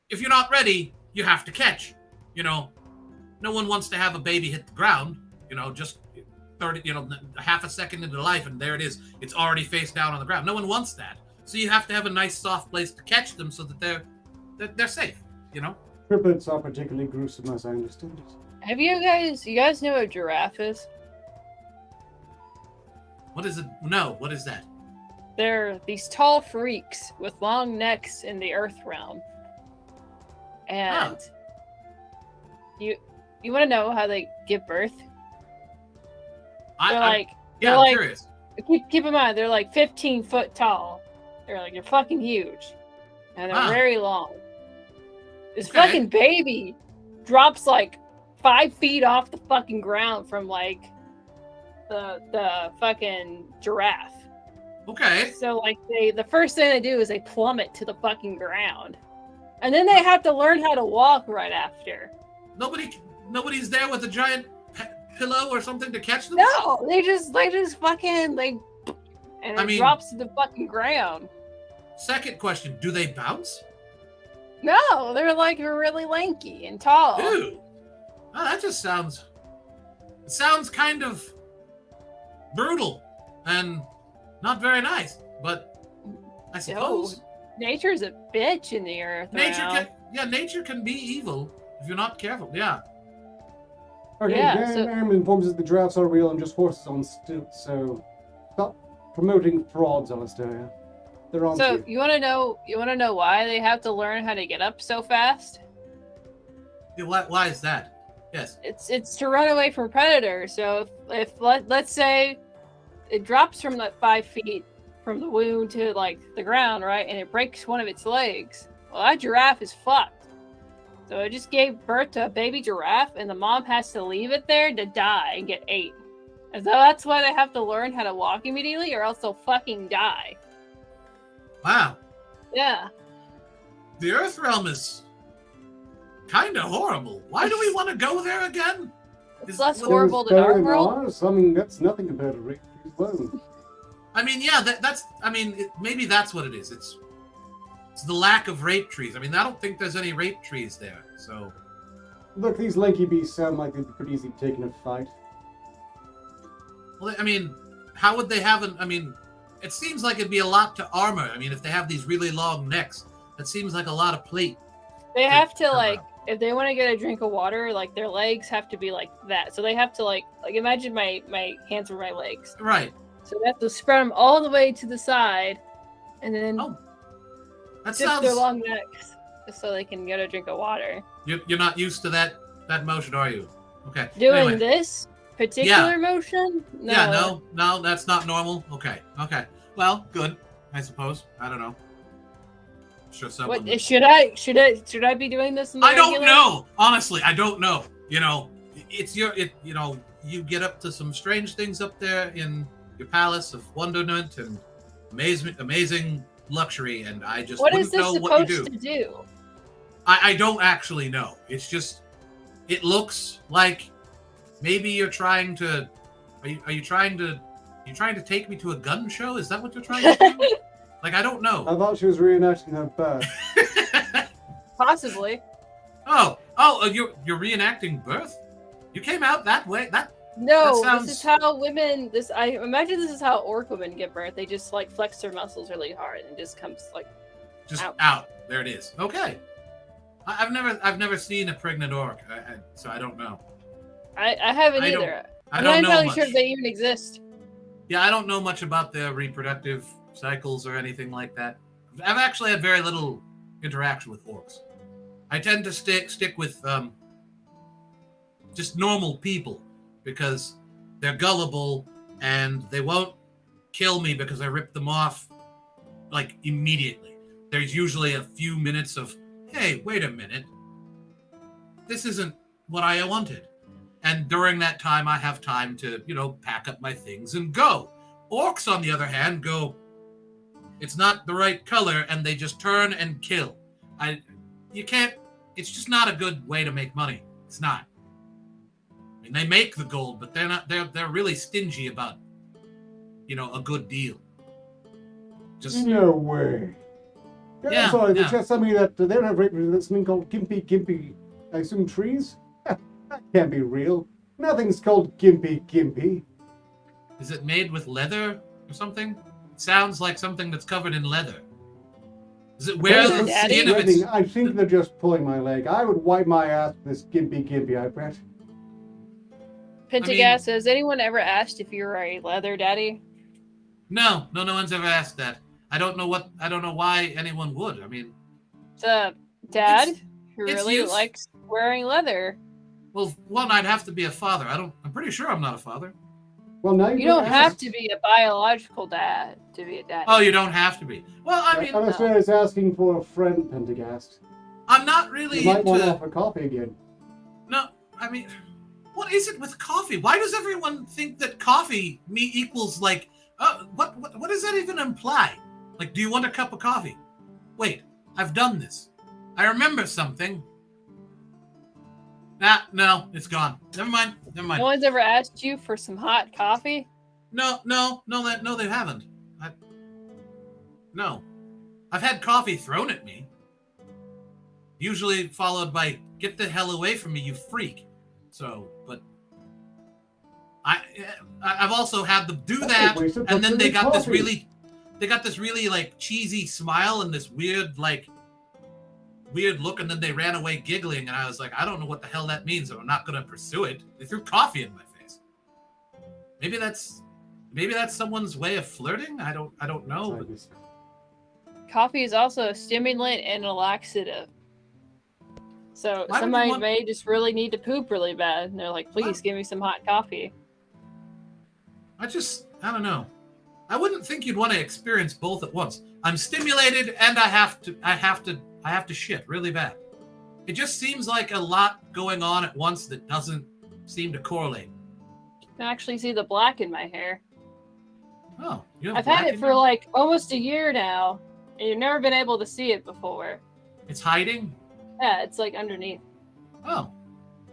If you're not ready, you have to catch. You know, no one wants to have a baby hit the ground. You know, just 30, half a second into life, and there it is. It's already face down on the ground. No one wants that. So you have to have a nice soft place to catch them so that they're safe. You know. Triplets are particularly gruesome, as I understand it. Have you guys know what a giraffe is? What is it? No, what is that? They're these tall freaks with long necks in the Earth realm. And you want to know how they give birth? I'm curious. Keep in mind, they're like 15 foot tall. They're fucking huge. And they're very long. This fucking baby drops like 5 feet off the fucking ground from like the fucking giraffe. Okay. So like the first thing they do is they plummet to the fucking ground. And then they have to learn how to walk right after. Nobody's there with a giant pillow or something to catch them? No, they just fucking and it drops to the fucking ground. Second question, do they bounce? No, they're like really lanky and tall. Ew. Oh, that just sounds kind of brutal and not very nice, but I suppose nature's a bitch in the Earth. Nature can be evil if you're not careful. Yeah. Okay, Aaron informs us the giraffes are real and just horses on stilts, so stop promoting frauds, Alistair. They're on. So you want to know why they have to learn how to get up so fast? Yeah, why is that? Yes. It's to run away from predators. So if let's say it drops from like 5 feet from the wound to like the ground, right, and it breaks one of its legs, well, that giraffe is fucked. So it just gave birth to a baby giraffe, and the mom has to leave it there to die and get ate. And so that's why they have to learn how to walk immediately, or else they'll fucking die. Wow. Yeah. The Earth realm is kind of horrible. Why do we want to go there again? It's less horrible than our world. I mean, that's nothing compared to Rick alone. I mean, yeah, maybe that's what it is. It's the lack of rape trees. I mean, I don't think there's any rape trees there, so... Look, these lanky beasts sound like they'd be pretty easy to take in a fight. Well, I mean, how would they have it seems like it'd be a lot to armor. I mean, if they have these really long necks, that seems like a lot of plate. They have to, like, if they want to get a drink of water, like, their legs have to be like that. So they have to, like imagine my hands are my legs. Right. So they have to spread them all the way to the side, and then... That dip sounds... their long necks just so they can get a drink of water. You're not used to that motion, are you? Okay. Doing this particular motion? No. Yeah, no, that's not normal. Okay. Well, good, I suppose. I don't know. Sure, someone... What should I be doing this? I don't know. Honestly, I don't know. You know, you get up to some strange things up there in your palace of wonderment and amazing luxury, and I just wouldn't know what you do. What is this supposed to do? I don't actually know. It's just, it looks like maybe you're trying to. Are you trying to take me to a gun show? Is that what you're trying to do? Like, I don't know. I thought she was reenacting her birth. Possibly. Oh, you're reenacting birth? You came out that way? This is how women. I imagine this is how orc women give birth. They just like flex their muscles really hard and just comes like just out. There it is. Okay. I've never seen a pregnant orc, so I don't know. I haven't either. I'm not entirely sure if they even exist. Yeah, I don't know much about their reproductive cycles or anything like that. I've actually had very little interaction with orcs. I tend to stick with just normal people because they're gullible and they won't kill me because I rip them off like immediately. There's usually a few minutes of, hey, wait a minute. This isn't what I wanted. And during that time, I have time to, pack up my things and go. Orcs, on the other hand, go, it's not the right color, and they just turn and kill. It's just not a good way to make money. It's not. I mean, they make the gold, but they're really stingy about, a good deal. Just No way. Yeah, Sorry, yeah. they just told me that they don't have something called gimpy, I assume trees? That can't be real. Nothing's called gimpy. Is it made with leather or something? It sounds like something that's covered in leather. Does it wear the skin of its... I think they're just pulling my leg. I would wipe my ass with this gimpy, I bet. Pentagast, has anyone ever asked if you're a leather daddy? No one's ever asked that. I don't know why anyone would. I mean, It's a dad who it's really likes wearing leather. well, one, I'd have to be a father. I'm pretty sure I'm not a father. Well, now You don't have to be a biological dad to be a dad. Oh, you don't have to be. Well, I mean, Alistair is asking for a friend, Pentagast. I'm not really You might want to into... offer coffee again. No, I mean, what is it with coffee? Why does everyone think that coffee equals like... what does that even imply? Like, do you want a cup of coffee? Wait, I've done this. I remember something. No, it's gone. Never mind. No one's ever asked you for some hot coffee? No, they haven't. No. I've had coffee thrown at me. Usually followed by, get the hell away from me, you freak. So, but... I've also had them do that, and then they got this really like cheesy smile and this weird look, and then they ran away giggling, and I was like, I don't know what the hell that means, and I'm not going to pursue it. They threw coffee in my face. Maybe that's someone's way of flirting. I don't know. But... Coffee is also a stimulant and a laxative. So somebody may just really need to poop really bad, and they're like, please give me some hot coffee. I don't know. I wouldn't think you'd want to experience both at once. I'm stimulated and I have to shit really bad. It just seems like a lot going on at once that doesn't seem to correlate. You can actually see the black in my hair. Oh, you have I've black had it in for your- like almost a year now, and you've never been able to see it before. It's hiding? Yeah, it's like underneath. Oh,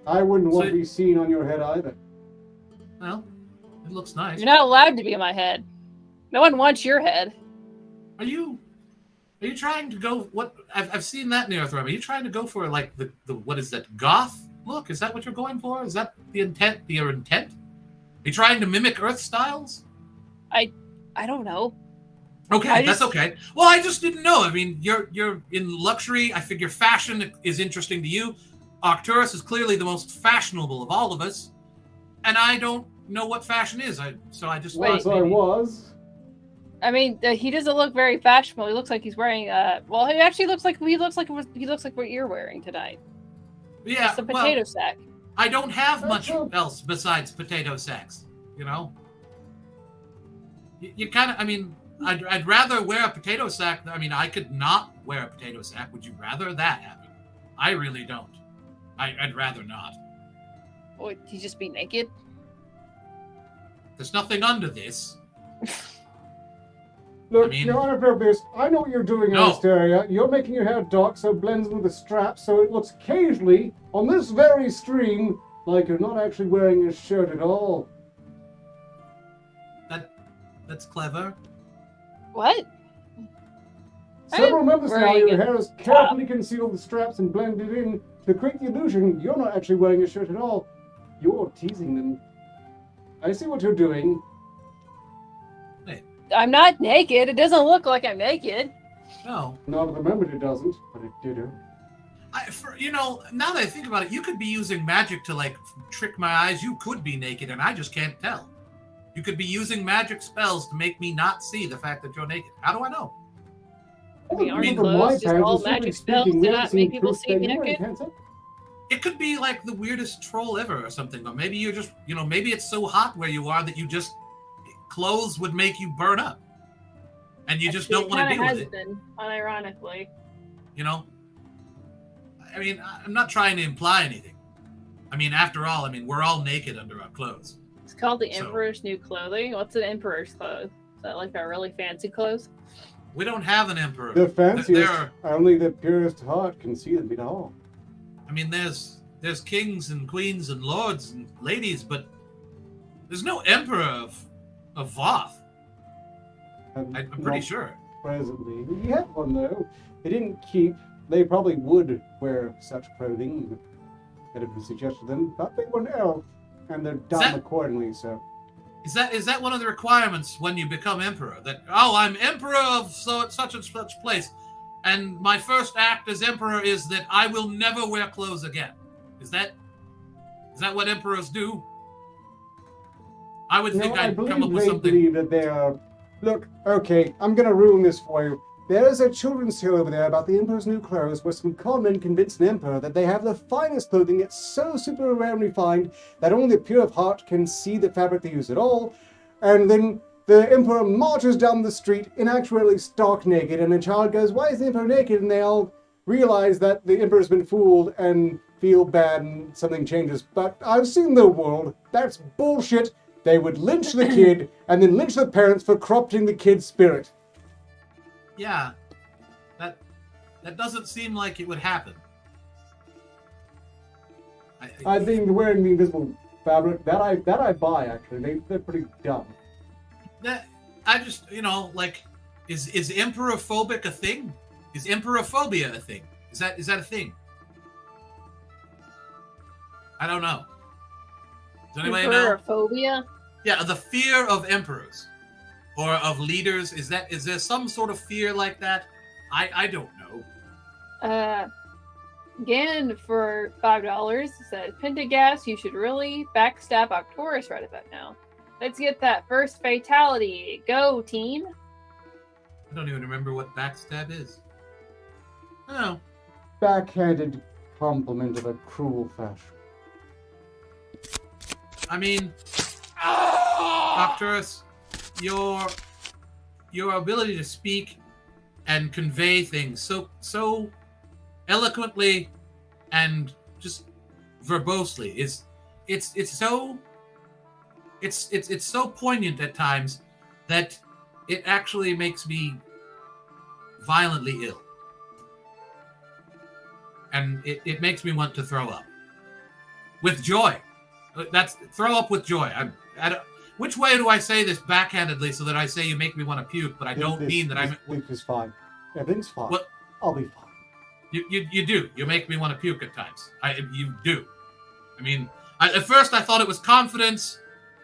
I wouldn't want So- to be seen on your head either. well, it looks nice. You're not allowed to be in my head. No one wants your head. Are you trying to go? What I've seen that near throw. Are you trying to go for like the what is that, goth look? Is that what you're going for? Is that the intent? Your intent? Are you trying to mimic Earth styles? I don't know. Okay, that's okay. Well, I just didn't know. I mean, you're in luxury. I figure fashion is interesting to you. Arcturus is clearly the most fashionable of all of us, and I don't know what fashion is. So I just Once thought I maybe... was. I mean, he doesn't look very fashionable. He looks like he's wearing well, he actually looks like what you're wearing tonight. Yeah, It's a potato sack. I don't have much That's else besides potato sacks. You kind of. I mean, I'd rather wear a potato sack. I mean, I could not wear a potato sack. Would you rather that happen? I really don't. I'd rather not. Would he just be naked? There's nothing under this. Look, I mean- Your Honor Probius, I know what you're doing in No. this area. You're making your hair dark so it blends with the straps, so it looks occasionally, on this very stream, like you're not actually wearing a shirt at all. That's clever. What? Several members now, wearing your a hair has carefully concealed the straps and blended in to create the illusion you're not actually wearing a shirt at all. You're teasing them. I see what you're doing. I'm not naked. It doesn't look like I'm naked. No. Not at the moment it doesn't, but it did. Now that I think about it, you could be using magic to like trick my eyes. You could be naked, and I just can't tell. You could be using magic spells to make me not see the fact that you're naked. How do I know? I mean, aren't mean, from my clothes just parents, all strictly magic spells speaking, we to haven't not seen make people proof see that you were naked? intensive. It could be like the weirdest troll ever or something, or maybe you're just, maybe it's so hot where you are that you just, clothes would make you burn up. And you just don't want to deal with it. Been, unironically. I mean, I'm not trying to imply anything. I mean, after all, we're all naked under our clothes. It's called the Emperor's New Clothing. What's an Emperor's clothes? Is that like a really fancy clothes? We don't have an emperor. The fanciest, only the purest heart can see them at all. I mean, there's kings and queens and lords and ladies, but there's no emperor of Voth. I'm pretty sure. Presently. You have one, though. They didn't keep... They probably would wear such clothing that it was suggested to them, but they were an elf, and they're done accordingly, so... Is that one of the requirements when you become emperor? That, I'm emperor of such and such place, and my first act as emperor is that I will never wear clothes again. Is that what emperors do? I would think I'd come up with something. I believe that they are... Look, okay, I'm going to ruin this for you. There's a children's tale over there about the Emperor's new clothes where some con men convince an emperor that they have the finest clothing. It's so super rare and refined that only the pure of heart can see the fabric they use at all. And then the emperor marches down the street in actuality stark naked, and the child goes, "Why is the emperor naked?" And they all realize that the emperor's been fooled and feel bad and something changes. But I've seen the world. That's bullshit. They would lynch the kid and then lynch the parents for corrupting the kid's spirit. Yeah, that doesn't seem like it would happen. I think wearing the invisible fabric that I buy actually. They're pretty dumb. That I just is emperophobic a thing? Is emperophobia a thing? Is that a thing? I don't know. Does anybody know? Emperophobia? Yeah, the fear of emperors or of leaders. Is there some sort of fear like that? I don't know. Again, for $5, it says, Pentagas, you should really backstab Octorus right about now. Let's get that first fatality. Go, team. I don't even remember what backstab is. Oh. Backhanded compliment of a cruel fashion. I mean, Octorus, your ability to speak and convey things so eloquently and just verbosely is it's so poignant at times that it actually makes me violently ill, and it makes me want to throw up with joy. That's throw up with joy. Which way do I say this backhandedly so that I say you make me want to puke, but I don't mean that I'm... Everything's fine. Everything's fine. What? I'll be fine. You do. You make me want to puke at times. You do. I mean, at first I thought it was confidence.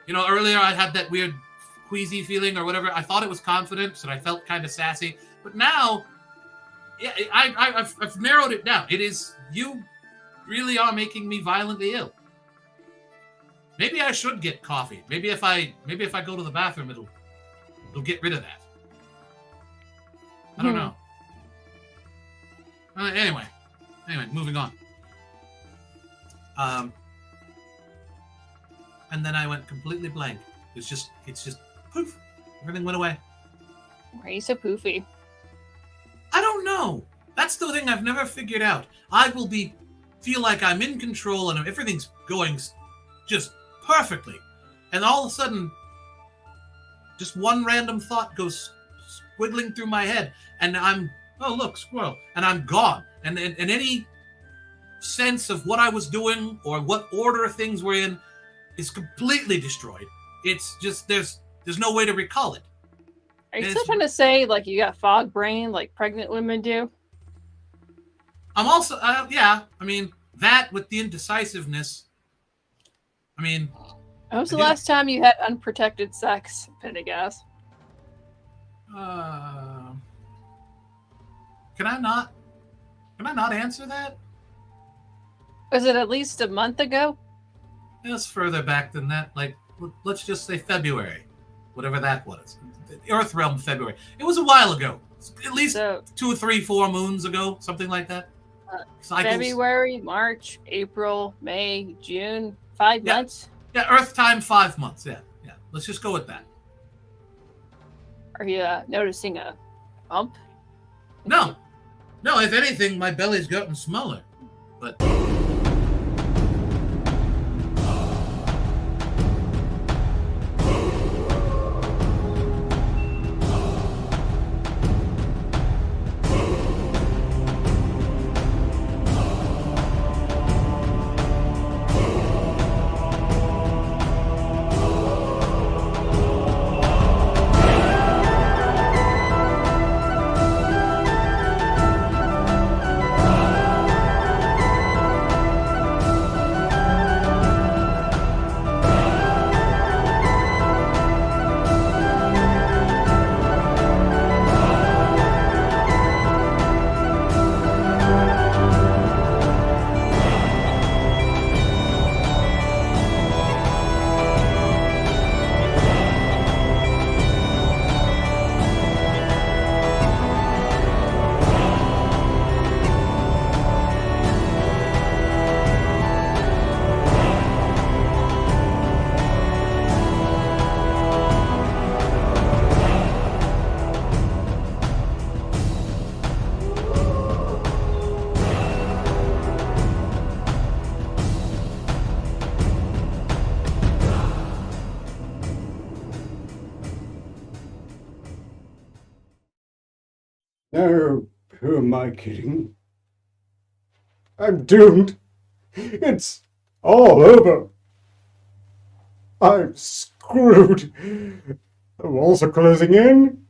Earlier I had that weird queasy feeling or whatever. I thought it was confidence and I felt kind of sassy. But now, yeah, I've narrowed it down. It is, you really are making me violently ill. Maybe I should get coffee. Maybe if I go to the bathroom, it'll get rid of that. I don't know. Anyway, moving on. And then I went completely blank. It's just poof. Everything went away. Why are you so poofy? I don't know. That's the thing I've never figured out. I will feel like I'm in control and everything's going just perfectly. And all of a sudden, just one random thought goes squiggling through my head. And I'm, oh, look, squirrel. And I'm gone. And any sense of what I was doing or what order things were in is completely destroyed. It's just, there's no way to recall it. Are you still trying to say, like, you got fog brain like pregnant women do? I'm also, yeah, I mean, that with the indecisiveness. I mean, when was the last time you had unprotected sex, Pendergast? Can I not answer that? Was it at least a month ago? It's further back than that. Like, let's just say February, whatever that was. The Earthrealm February. It was a while ago. At least So 2, 3, 4 moons ago, something like that. Cycles. February, March, April, May, June, 5 Yeah. months. Yeah, Earth time 5 months. Yeah. Let's just go with that. Are you noticing a bump? No. If anything, my belly's gotten smaller. But No, who am I kidding? I'm doomed. It's all over. I'm screwed. The walls are closing in.